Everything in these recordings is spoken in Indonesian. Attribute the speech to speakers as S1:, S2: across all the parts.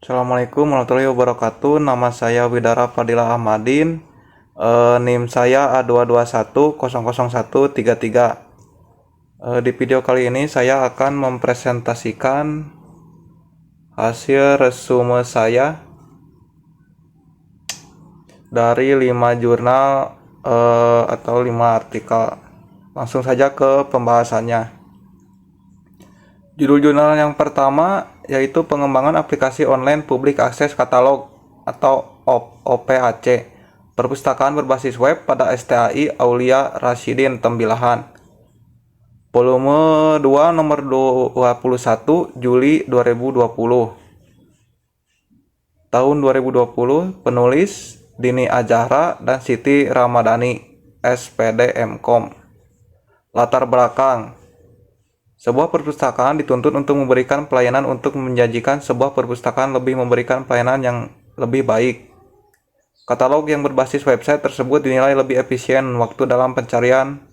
S1: Assalamualaikum warahmatullahi wabarakatuh. Nama saya Widara Fadila Ahmadin. NIM saya A221000133. Di video kali ini saya akan mempresentasikan hasil resume saya dari 5 jurnal atau 5 artikel. Langsung saja ke pembahasannya. Judul jurnal yang pertama yaitu pengembangan aplikasi online public access katalog atau OPAC, perpustakaan berbasis web pada STAI Aulia Rasyidin Tembilahan. Volume 2 nomor 21 Juli 2020. Tahun 2020, penulis Dini Ajahra dan Siti Ramadhani, SPD MKom. Latar belakang. Sebuah perpustakaan dituntut untuk memberikan pelayanan untuk menjanjikan sebuah perpustakaan lebih memberikan pelayanan yang lebih baik. Katalog yang berbasis website tersebut dinilai lebih efisien waktu dalam pencarian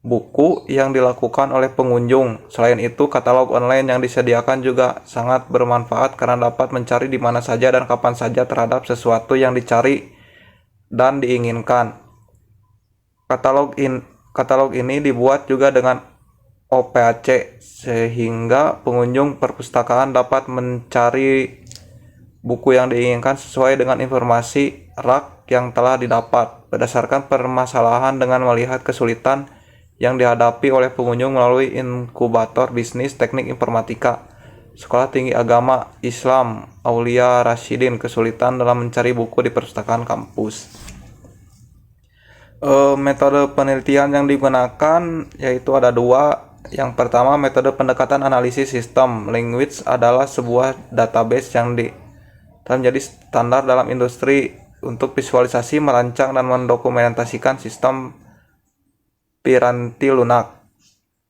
S1: buku yang dilakukan oleh pengunjung. Selain itu, katalog online yang disediakan juga sangat bermanfaat karena dapat mencari di mana saja dan kapan saja terhadap sesuatu yang dicari dan diinginkan. Katalog ini dibuat juga dengan OPAC sehingga pengunjung perpustakaan dapat mencari buku yang diinginkan sesuai dengan informasi rak yang telah didapat berdasarkan permasalahan dengan melihat kesulitan yang dihadapi oleh pengunjung melalui inkubator bisnis teknik informatika Sekolah Tinggi Agama Islam Aulia Rasyidin, kesulitan dalam mencari buku di perpustakaan kampus. Metode penelitian yang digunakan yaitu ada dua. Yang pertama, metode pendekatan analisis sistem. Language adalah sebuah database yang menjadi standar dalam industri untuk visualisasi, merancang, dan mendokumentasikan sistem piranti lunak.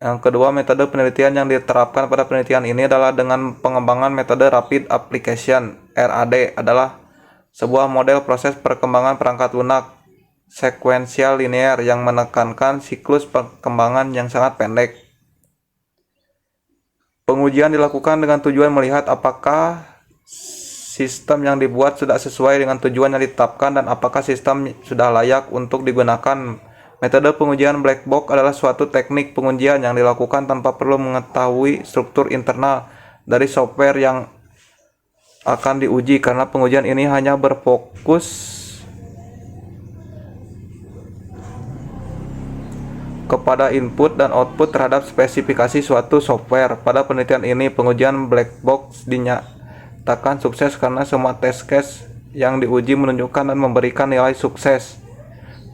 S1: Yang kedua, metode penelitian yang diterapkan pada penelitian ini adalah dengan pengembangan metode Rapid Application. RAD adalah sebuah model proses perkembangan perangkat lunak sekuensial linear yang menekankan siklus perkembangan yang sangat pendek. Pengujian dilakukan dengan tujuan melihat apakah sistem yang dibuat sudah sesuai dengan tujuan yang ditetapkan dan apakah sistem sudah layak untuk digunakan. Metode pengujian black box adalah suatu teknik pengujian yang dilakukan tanpa perlu mengetahui struktur internal dari software yang akan diuji, karena pengujian ini hanya berfokus kepada input dan output terhadap spesifikasi suatu software. Pada penelitian ini, pengujian black box dinyatakan sukses karena semua test case yang diuji menunjukkan dan memberikan nilai sukses.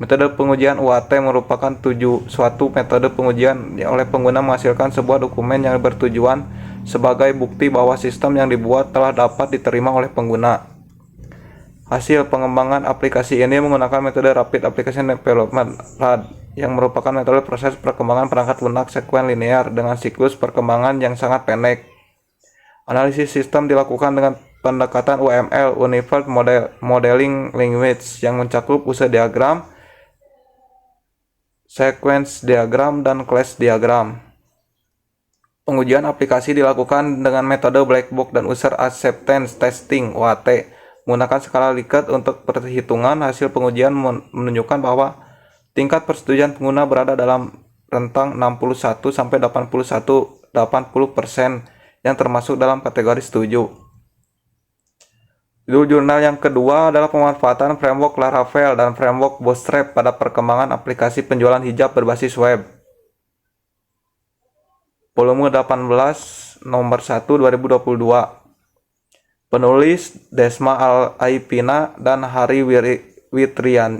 S1: Metode pengujian UAT merupakan suatu metode pengujian oleh pengguna menghasilkan sebuah dokumen yang bertujuan sebagai bukti bahwa sistem yang dibuat telah dapat diterima oleh pengguna. Hasil pengembangan aplikasi ini menggunakan metode Rapid Application Development (RAD) yang merupakan metode proses perkembangan perangkat lunak sekuen linear dengan siklus perkembangan yang sangat pendek. Analisis sistem dilakukan dengan pendekatan UML (Unified Modeling Language) yang mencakup user diagram, sequence diagram, dan class diagram. Pengujian aplikasi dilakukan dengan metode black box dan user acceptance testing (UAT). Menggunakan skala Likert untuk perhitungan. Hasil pengujian menunjukkan bahwa tingkat persetujuan pengguna berada dalam rentang 61 sampai 80% yang termasuk dalam kategori setuju. Jurnal yang kedua adalah pemanfaatan framework Laravel dan framework Bootstrap pada perkembangan aplikasi penjualan hijab berbasis web. Volume 18 nomor 1 2022. Penulis Desma Al-Aipina dan Hari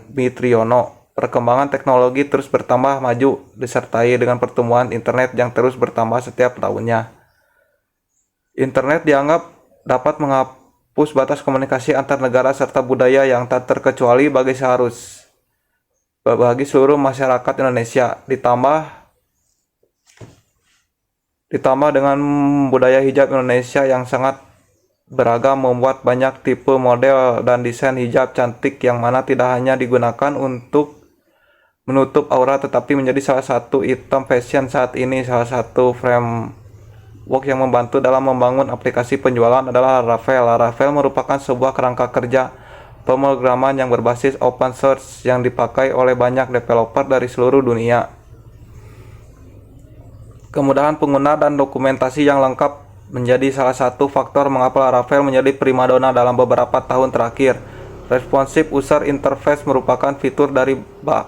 S1: Witriono. Perkembangan teknologi terus bertambah maju, disertai dengan pertumbuhan internet yang terus bertambah setiap tahunnya. Internet dianggap dapat menghapus batas komunikasi antar negara serta budaya yang tak terkecuali bagi seluruh masyarakat Indonesia. Ditambah dengan budaya hijab Indonesia yang sangat beragam, membuat banyak tipe, model, dan desain hijab cantik yang mana tidak hanya digunakan untuk menutup aurat tetapi menjadi salah satu item fashion saat ini. Salah satu Works yang membantu dalam membangun aplikasi penjualan adalah Laravel. Laravel merupakan sebuah kerangka kerja pemrograman yang berbasis open source yang dipakai oleh banyak developer dari seluruh dunia. Kemudahan pengguna dan dokumentasi yang lengkap menjadi salah satu faktor mengapa Laravel menjadi primadona dalam beberapa tahun terakhir. Responsive User Interface merupakan fitur dari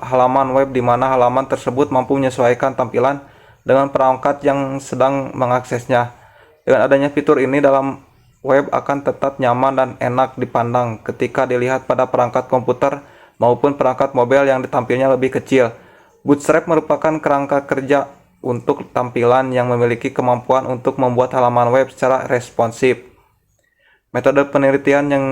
S1: halaman web di mana halaman tersebut mampu menyesuaikan tampilan dengan perangkat yang sedang mengaksesnya. Dengan adanya fitur ini dalam web akan tetap nyaman dan enak dipandang ketika dilihat pada perangkat komputer maupun perangkat mobile yang tampilnya lebih kecil. Bootstrap merupakan kerangka kerja untuk tampilan yang memiliki kemampuan untuk membuat halaman web secara responsif. Metode penelitian yang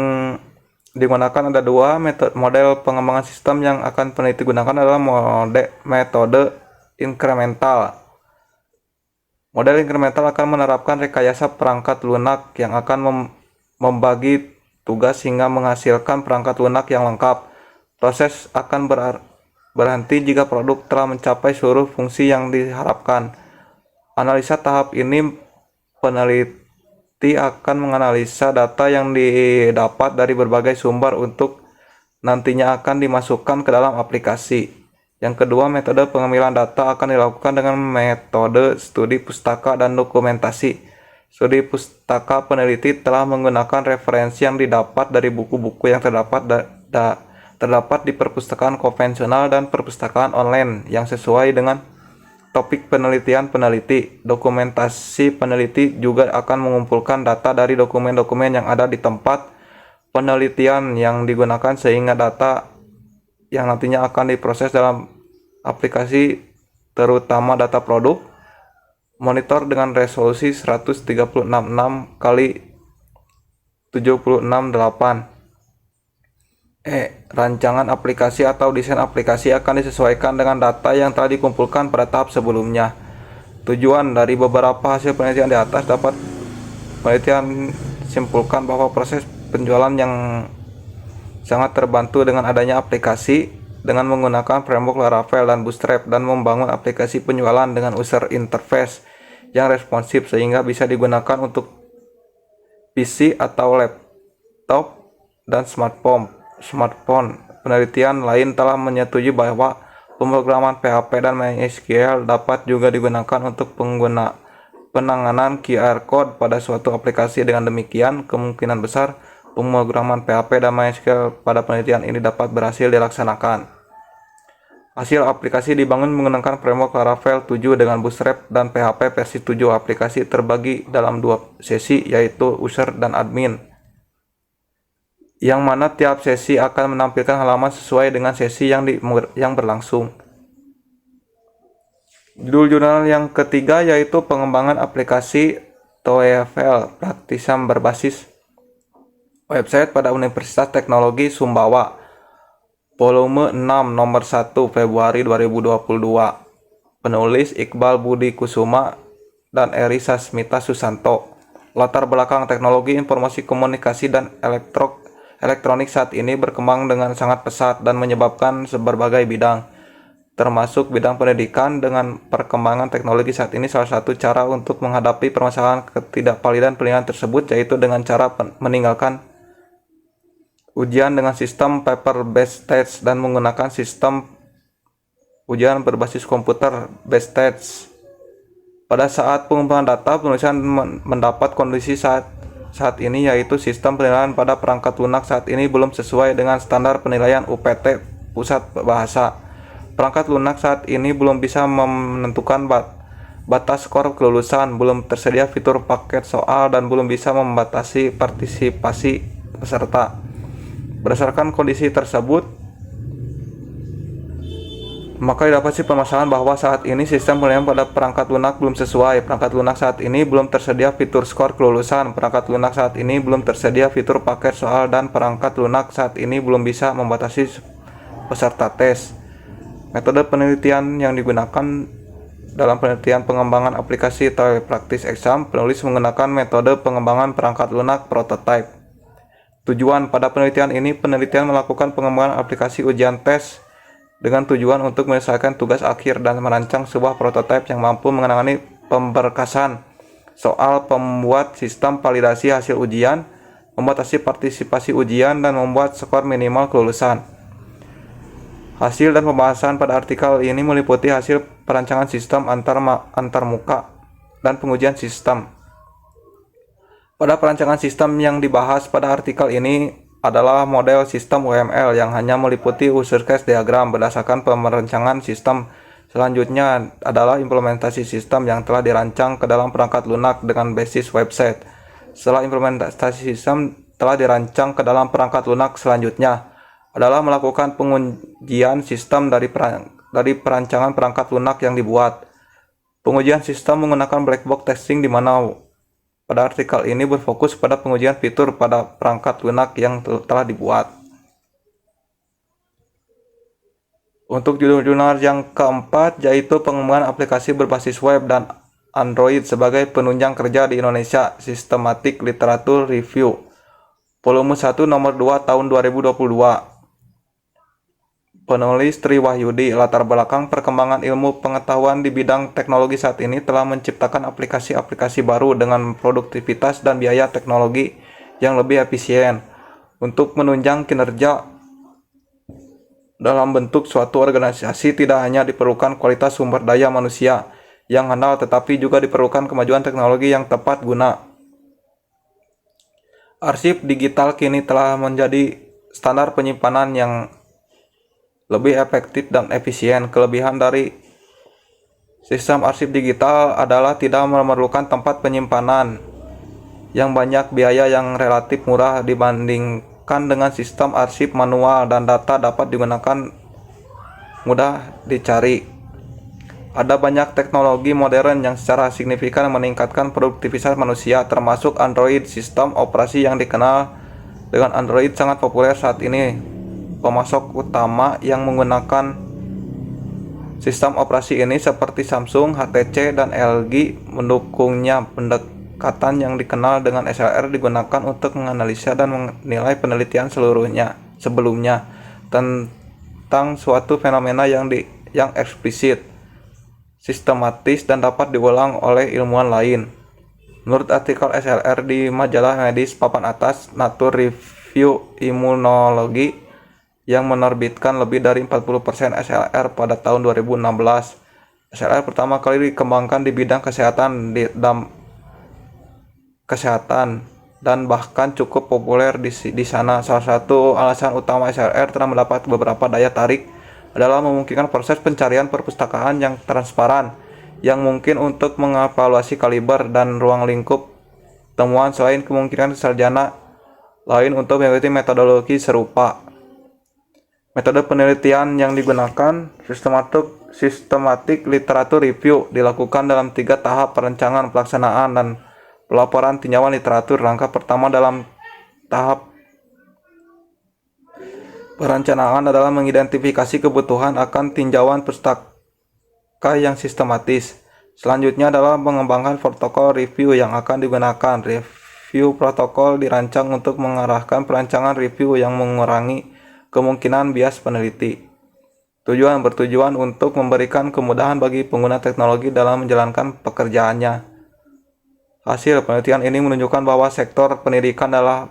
S1: digunakan ada dua. Model pengembangan sistem yang akan peneliti gunakan adalah metode inkremental. Model inkremental akan menerapkan rekayasa perangkat lunak yang akan membagi tugas hingga menghasilkan perangkat lunak yang lengkap. Proses akan berhenti jika produk telah mencapai seluruh fungsi yang diharapkan. Analisa tahap ini, peneliti akan menganalisa data yang didapat dari berbagai sumber untuk nantinya akan dimasukkan ke dalam aplikasi. Yang kedua, metode pengambilan data akan dilakukan dengan metode studi pustaka dan dokumentasi. Studi pustaka, peneliti telah menggunakan referensi yang didapat dari buku-buku yang terdapat di perpustakaan konvensional dan perpustakaan online yang sesuai dengan topik penelitian peneliti. Dokumentasi peneliti juga akan mengumpulkan data dari dokumen-dokumen yang ada di tempat penelitian yang digunakan sehingga data yang nantinya akan diproses dalam aplikasi, terutama data produk, monitor dengan resolusi 1366 kali 768. Rancangan aplikasi atau desain aplikasi akan disesuaikan dengan data yang telah dikumpulkan pada tahap sebelumnya. Tujuan dari beberapa hasil penelitian di atas dapat penelitian simpulkan bahwa proses penjualan yang sangat terbantu dengan adanya aplikasi dengan menggunakan framework Laravel dan Bootstrap dan membangun aplikasi penjualan dengan user interface yang responsif sehingga bisa digunakan untuk PC atau laptop dan smartphone. Penelitian lain telah menyetujui bahwa pemrograman PHP dan MySQL dapat juga digunakan untuk penanganan QR code pada suatu aplikasi. Dengan demikian, kemungkinan besar pemrograman PHP dan MySQL pada penelitian ini dapat berhasil dilaksanakan. Hasil aplikasi dibangun menggunakan framework Laravel 7 dengan Bootstrap dan PHP versi 7. Aplikasi terbagi dalam dua sesi, yaitu user dan admin, yang mana tiap sesi akan menampilkan halaman sesuai dengan sesi yang berlangsung. Judul jurnal yang ketiga yaitu pengembangan aplikasi TOEFL Praktisan berbasis website pada Universitas Teknologi Sumbawa, volume 6, nomor 1, Februari 2022. Penulis Iqbal Budi Kusuma dan Eri Sasmita Susanto. Latar belakang teknologi informasi komunikasi dan elektronik saat ini berkembang dengan sangat pesat dan menyebabkan berbagai bidang, termasuk bidang pendidikan. Dengan perkembangan teknologi saat ini, salah satu cara untuk menghadapi permasalahan ketidakvalidan penilaian tersebut yaitu dengan cara meninggalkan ujian dengan sistem paper-based test dan menggunakan sistem ujian berbasis komputer based test. Pada saat pengumpulan data, penulisan mendapat kondisi saat ini yaitu sistem penilaian pada perangkat lunak saat ini belum sesuai dengan standar penilaian UPT Pusat Bahasa. Perangkat lunak saat ini belum bisa menentukan batas skor kelulusan, belum tersedia fitur paket soal, dan belum bisa membatasi partisipasi peserta. Berdasarkan kondisi tersebut, maka didapati permasalahan bahwa saat ini sistem penilaian pada perangkat lunak belum sesuai. Perangkat lunak saat ini belum tersedia fitur skor kelulusan. Perangkat lunak saat ini belum tersedia fitur paket soal, dan perangkat lunak saat ini belum bisa membatasi peserta tes. Metode penelitian yang digunakan dalam penelitian pengembangan aplikasi TOEFL Practice Exam, penulis menggunakan metode pengembangan perangkat lunak prototype. Tujuan pada penelitian ini, penelitian melakukan pengembangan aplikasi ujian tes dengan tujuan untuk menyelesaikan tugas akhir dan merancang sebuah prototipe yang mampu menangani pemberkasan soal pembuat sistem validasi hasil ujian, membatasi partisipasi ujian, dan membuat skor minimal kelulusan. Hasil dan pembahasan pada artikel ini meliputi hasil perancangan sistem antarmuka dan pengujian sistem. Pada perancangan sistem yang dibahas pada artikel ini adalah model sistem UML yang hanya meliputi user case diagram berdasarkan perancangan sistem. Selanjutnya adalah implementasi sistem yang telah dirancang ke dalam perangkat lunak dengan basis website. Setelah implementasi sistem telah dirancang ke dalam perangkat lunak, selanjutnya adalah melakukan pengujian sistem dari perancangan perangkat lunak yang dibuat. Pengujian sistem menggunakan black box testing di mana pada artikel ini berfokus pada pengujian fitur pada perangkat lunak yang telah dibuat. Untuk judul-jurnal yang keempat yaitu pengembangan aplikasi berbasis web dan Android sebagai penunjang kerja di Indonesia, Systematic Literature Review, volume 1 nomor 2 tahun 2022. Penulis Tri Wahyudi. Latar belakang perkembangan ilmu pengetahuan di bidang teknologi saat ini telah menciptakan aplikasi-aplikasi baru dengan produktivitas dan biaya teknologi yang lebih efisien. Untuk menunjang kinerja dalam bentuk suatu organisasi tidak hanya diperlukan kualitas sumber daya manusia yang handal, tetapi juga diperlukan kemajuan teknologi yang tepat guna. Arsip digital kini telah menjadi standar penyimpanan yang lebih efektif dan efisien. Kelebihan dari sistem arsip digital adalah tidak memerlukan tempat penyimpanan yang banyak, biaya yang relatif murah dibandingkan dengan sistem arsip manual, dan data dapat digunakan mudah dicari. Ada banyak teknologi modern yang secara signifikan meningkatkan produktivitas manusia, termasuk Android. Sistem operasi yang dikenal dengan Android sangat populer saat ini. Pemasok utama yang menggunakan sistem operasi ini seperti Samsung, HTC, dan LG mendukungnya. Pendekatan yang dikenal dengan SLR digunakan untuk menganalisa dan menilai penelitian sebelumnya tentang suatu fenomena yang eksplisit, sistematis, dan dapat diulang oleh ilmuwan lain. Menurut artikel SLR di majalah medis papan atas, Nature Review Immunology, yang menerbitkan lebih dari 40% SLR pada tahun 2016. SLR pertama kali dikembangkan di bidang kesehatan dan bahkan cukup populer di sana. Salah satu alasan utama SLR telah mendapat beberapa daya tarik adalah memungkinkan proses pencarian perpustakaan yang transparan yang mungkin untuk mengevaluasi kaliber dan ruang lingkup temuan, selain kemungkinan sarjana lain untuk mengikuti metodologi serupa. Metode penelitian yang digunakan, Systematic Literature Review, dilakukan dalam 3 tahap: perencanaan, pelaksanaan, dan pelaporan tinjauan literatur. Langkah pertama dalam tahap perencanaan adalah mengidentifikasi kebutuhan akan tinjauan pustaka yang sistematis. Selanjutnya adalah mengembangkan protokol review yang akan digunakan. Review protokol dirancang untuk mengarahkan perancangan review yang mengurangi kemungkinan bias peneliti. Bertujuan untuk memberikan kemudahan bagi pengguna teknologi dalam menjalankan pekerjaannya. Hasil penelitian ini menunjukkan bahwa sektor pendidikan adalah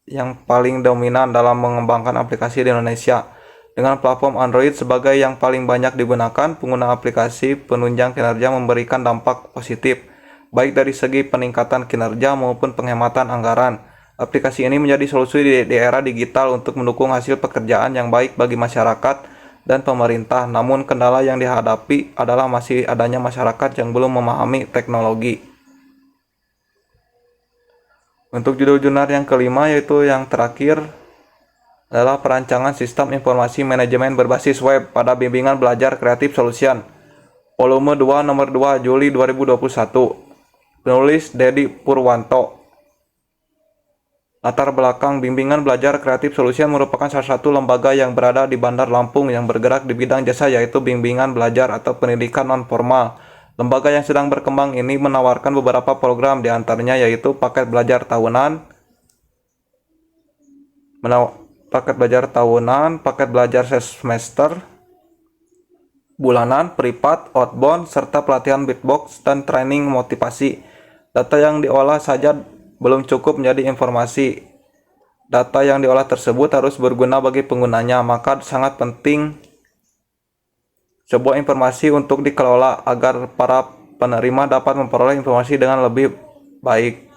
S1: yang paling dominan dalam mengembangkan aplikasi di Indonesia. Dengan platform Android sebagai yang paling banyak digunakan, pengguna aplikasi penunjang kinerja memberikan dampak positif, baik dari segi peningkatan kinerja maupun penghematan anggaran. Aplikasi ini menjadi solusi di era digital untuk mendukung hasil pekerjaan yang baik bagi masyarakat dan pemerintah. Namun kendala yang dihadapi adalah masih adanya masyarakat yang belum memahami teknologi. Untuk judul jurnal yang kelima, yaitu yang terakhir, adalah perancangan sistem informasi manajemen berbasis web pada bimbingan belajar Creative Solution, volume 2 nomor 2 Juli 2021. Penulis Dedi Purwanto. Latar belakang: bimbingan belajar Creative Solution merupakan salah satu lembaga yang berada di Bandar Lampung yang bergerak di bidang jasa, yaitu bimbingan belajar atau pendidikan non-formal. Lembaga yang sedang berkembang ini menawarkan beberapa program, di antaranya yaitu paket belajar tahunan, paket belajar semester, bulanan, privat, outbound, serta pelatihan beatbox dan training motivasi. Data yang diolah saja belum cukup menjadi informasi. Data yang diolah tersebut harus berguna bagi penggunanya, maka sangat penting sebuah informasi untuk dikelola agar para penerima dapat memperoleh informasi dengan lebih baik.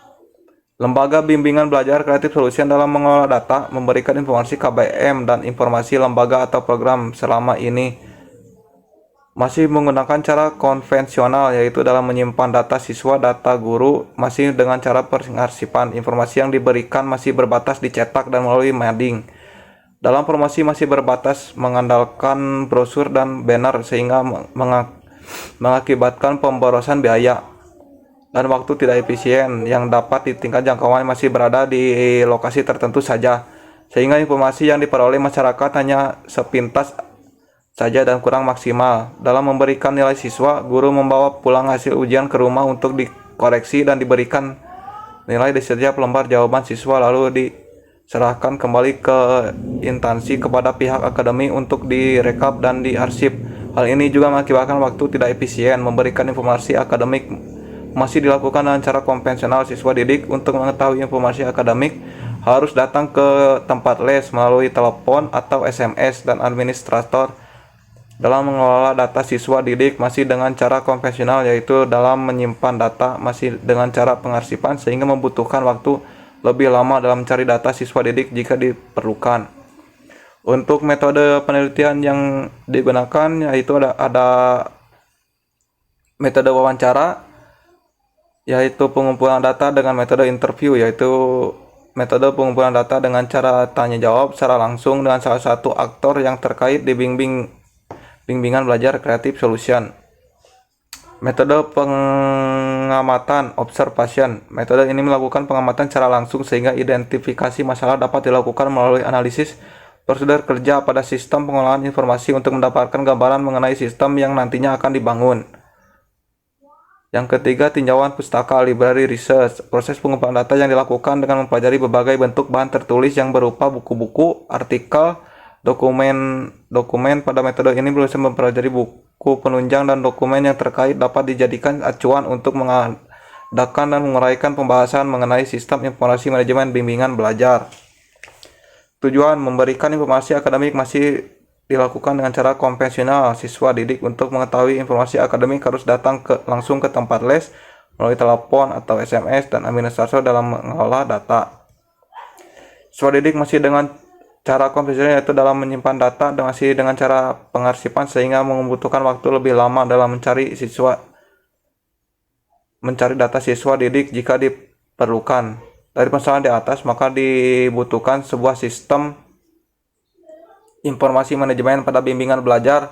S1: Lembaga Bimbingan Belajar Creative Solution dalam mengelola data memberikan informasi KBM dan informasi lembaga atau program selama ini masih menggunakan cara konvensional, yaitu dalam menyimpan data siswa, data guru masih dengan cara pengarsipan. Informasi yang diberikan masih berbatas dicetak dan melalui mading. Dalam promosi masih berbatas mengandalkan brosur dan banner sehingga mengakibatkan pemborosan biaya dan waktu tidak efisien yang dapat di tingkat jangkauan masih berada di lokasi tertentu saja, sehingga informasi yang diperoleh masyarakat hanya sepintas saja dan kurang maksimal. Dalam memberikan nilai siswa, guru membawa pulang hasil ujian ke rumah untuk dikoreksi dan diberikan nilai di setiap lembar jawaban siswa, lalu diserahkan kembali ke instansi kepada pihak akademi untuk direkap dan diarsip. Hal ini juga mengakibatkan waktu tidak efisien. Memberikan informasi akademik masih dilakukan dengan cara konvensional. Siswa didik untuk mengetahui informasi akademik harus datang ke tempat les melalui telepon atau SMS, dan administrator dalam mengelola data siswa didik masih dengan cara konvensional, yaitu dalam menyimpan data masih dengan cara pengarsipan sehingga membutuhkan waktu lebih lama dalam mencari data siswa didik jika diperlukan. Untuk metode penelitian yang digunakan yaitu ada metode wawancara, yaitu pengumpulan data dengan metode interview, yaitu metode pengumpulan data dengan cara tanya jawab secara langsung dengan salah satu aktor yang terkait di bimbingan belajar Creative Solution. Metode pengamatan observation. Metode ini melakukan pengamatan secara langsung sehingga identifikasi masalah dapat dilakukan melalui analisis prosedur kerja pada sistem pengolahan informasi untuk mendapatkan gambaran mengenai sistem yang nantinya akan dibangun. Yang ketiga, tinjauan pustaka, library research. Proses pengumpulan data yang dilakukan dengan mempelajari berbagai bentuk bahan tertulis yang berupa buku-buku, artikel, dokumen. Pada metode ini berusaha mempelajari buku penunjang dan dokumen yang terkait dapat dijadikan acuan untuk mengadakan dan menguraikan pembahasan mengenai sistem informasi manajemen bimbingan belajar. Tujuan memberikan informasi akademik masih dilakukan dengan cara konvensional. Siswa didik untuk mengetahui informasi akademik harus datang langsung ke tempat les melalui telepon atau SMS, dan administrator dalam mengelola data. Siswa didik masih dengan cara konvensional, yaitu dalam menyimpan data dan masih dengan cara pengarsipan sehingga membutuhkan waktu lebih lama dalam mencari data siswa didik jika diperlukan. Dari permasalahan di atas, maka dibutuhkan sebuah sistem informasi manajemen pada bimbingan belajar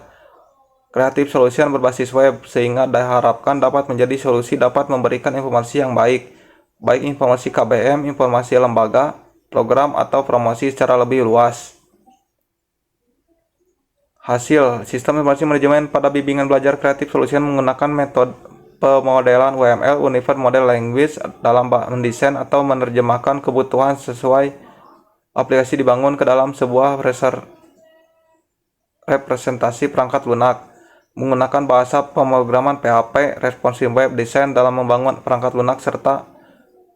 S1: Creative Solution berbasis web, sehingga diharapkan dapat menjadi solusi dapat memberikan informasi yang baik informasi KBM, informasi lembaga, program, atau promosi secara lebih luas. Hasil sistem informasi manajemen pada bimbingan belajar Creative Solution menggunakan metode pemodelan UML, Unified Model Language, dalam mendesain atau menerjemahkan kebutuhan sesuai aplikasi dibangun ke dalam sebuah representasi perangkat lunak. Menggunakan bahasa pemrograman PHP, responsive web design dalam membangun perangkat lunak, serta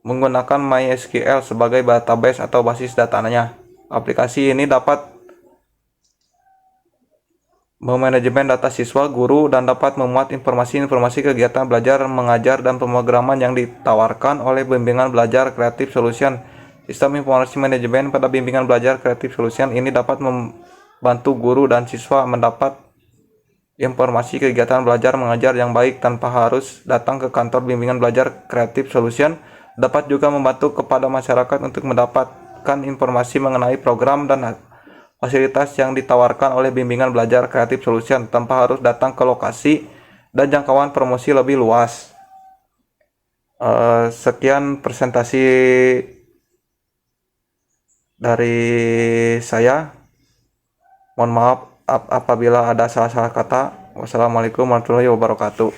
S1: menggunakan MySQL sebagai database atau basis datanya. Aplikasi ini dapat memanajemen data siswa, guru, dan dapat memuat informasi kegiatan belajar, mengajar, dan pemrograman yang ditawarkan oleh bimbingan belajar Creative Solution. Sistem informasi manajemen pada bimbingan belajar Creative Solution ini dapat membantu guru dan siswa mendapat informasi kegiatan belajar mengajar yang baik tanpa harus datang ke kantor bimbingan belajar Creative Solution. Dapat juga membantu kepada masyarakat untuk mendapatkan informasi mengenai program dan fasilitas yang ditawarkan oleh bimbingan belajar Creative Solution tanpa harus datang ke lokasi dan jangkauan promosi lebih luas. Sekian presentasi dari saya. Mohon maaf apabila ada salah-salah kata. Wassalamualaikum warahmatullahi wabarakatuh.